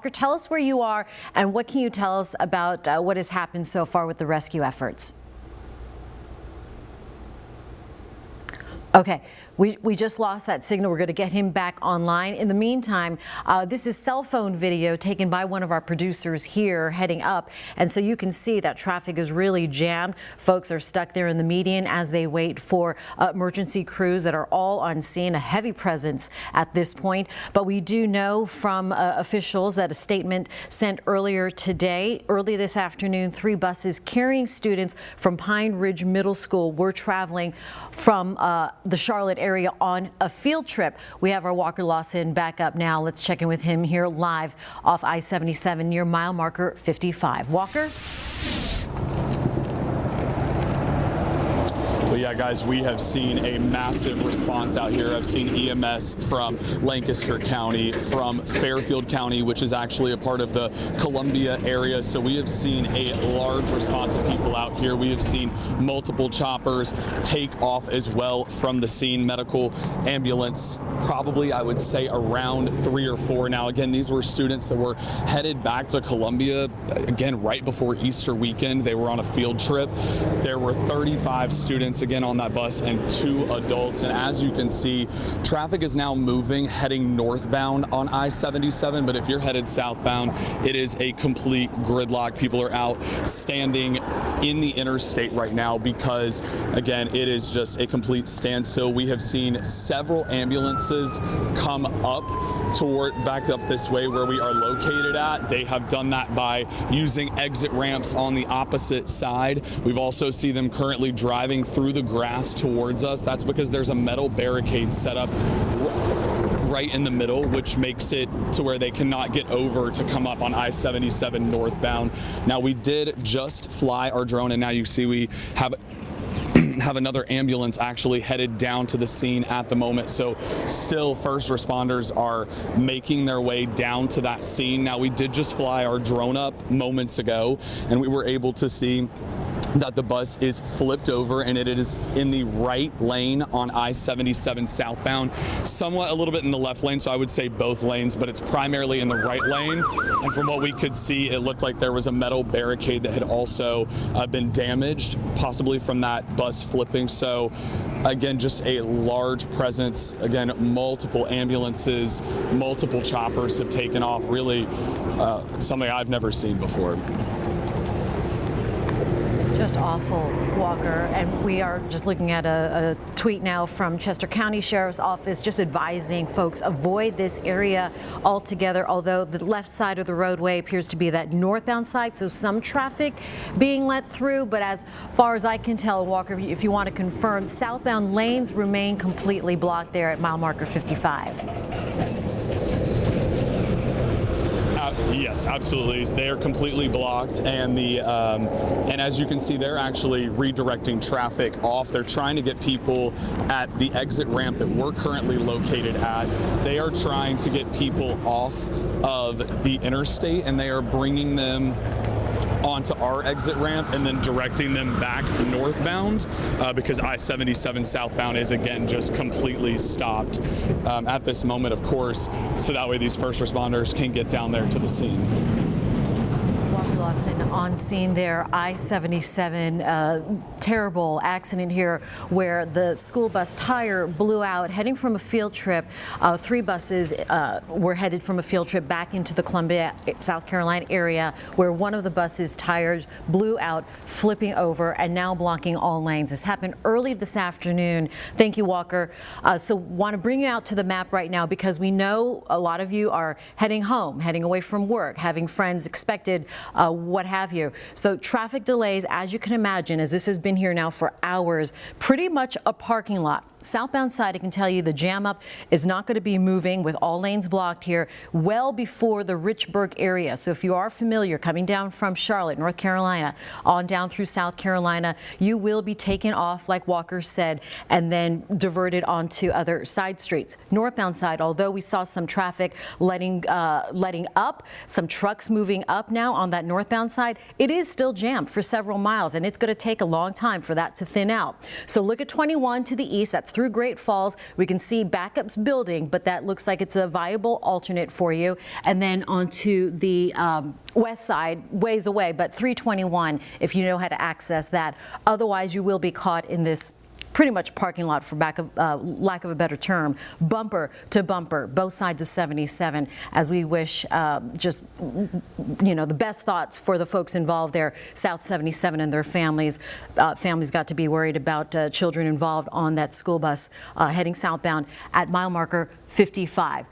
Tell us where you are and what can you tell us about what has happened so far with the rescue efforts? Okay. We just lost that signal. We're going to get him back online. In the meantime, this is cell phone video taken by one of our producers here heading up. And so you can see that traffic is really jammed. Folks are stuck there in the median as they wait for emergency crews that are all on scene, a heavy presence at this point. But we do know from officials that a statement sent earlier today, early this afternoon, 3 buses carrying students from Pine Ridge Middle School were traveling from the Charlotte area on a field trip. We have our Walker Lawson back up now. Let's check in with him here live off I-77 near mile marker 55. Walker? Well, yeah, guys, we have seen a massive response out here. I've seen EMS from Lancaster County, from Fairfield County, which is actually a part of the Columbia area. So we have seen a large response of people out here. We have seen multiple choppers take off as well from the scene. Medical ambulance, probably I would say around 3 or 4. Now, again, these were students that were headed back to Columbia, again, right before Easter weekend. They were on a field trip. There were 35 students again on that bus and 2 adults, and as you can see, traffic is now moving heading northbound on I-77, but if you're headed southbound, it is a complete gridlock. People are out standing in the interstate right now because, again, it is just a complete standstill. We have seen several ambulances come up back up this way where we are located at. They have done that by using exit ramps on the opposite side. We've also seen them currently driving through the grass towards us. That's because there's a metal barricade set up right in the middle, which makes it to where they cannot get over to come up on I-77 northbound. Now, we did just fly our drone, and now you see we have another ambulance actually headed down to the scene at the moment. So still first responders are making their way down to that scene. Now, we did just fly our drone up moments ago, and we were able to see that the bus is flipped over and it is in the right lane on I-77 southbound, somewhat a little bit in the left lane, so I would say both lanes, but it's primarily in the right lane. And from what we could see, it looked like there was a metal barricade that had also been damaged, possibly from that bus flipping. So again, just a large presence. Again, multiple ambulances, multiple choppers have taken off. Really something I've never seen before. Just awful, Walker. And we are just looking at a tweet now from Chester County Sheriff's Office just advising folks avoid this area altogether, although the left side of the roadway appears to be that northbound side, so some traffic being let through. But as far as I can tell, Walker, if you want to confirm, southbound lanes remain completely blocked there at mile marker 55. Yes, absolutely. They are completely blocked, and and as you can see, they're actually redirecting traffic off. They're trying to get people at the exit ramp that we're currently located at. They are trying to get people off of the interstate, and they are bringing them onto our exit ramp and then directing them back northbound because I-77 southbound is again just completely stopped at this moment, of course, so that way these first responders can get down there to the scene. Lawson on scene there, I-77, terrible accident here where the school bus tire blew out heading from a field trip. 3 buses were headed from a field trip back into the Columbia, South Carolina area where one of the bus's tires blew out, flipping over and now blocking all lanes. This happened early this afternoon. Thank you, Walker. So want to bring you out to the map right now because we know a lot of you are heading home, heading away from work, having friends expected, what have you. So traffic delays, as you can imagine, as this has been here now for hours, pretty much a parking lot. Southbound side, I can tell you the jam up is not going to be moving with all lanes blocked here well before the Richburg area. So if you are familiar coming down from Charlotte, North Carolina, on down through South Carolina, you will be taken off, like Walker said, and then diverted onto other side streets. Northbound side, although we saw some traffic letting up, some trucks moving up now on that northbound side, it is still jammed for several miles, and it's going to take a long time for that to thin out. So look at 21 to the east. That's That's through Great Falls. We can see backups building, but that looks like it's a viable alternate for you. And then onto the west side, ways away, but 321 if you know how to access that. Otherwise, you will be caught in this pretty much parking lot, for lack of a better term, bumper to bumper, both sides of 77, as we wish just, the best thoughts for the folks involved there, South 77 and their families. Families got to be worried about children involved on that school bus heading southbound at mile marker 55.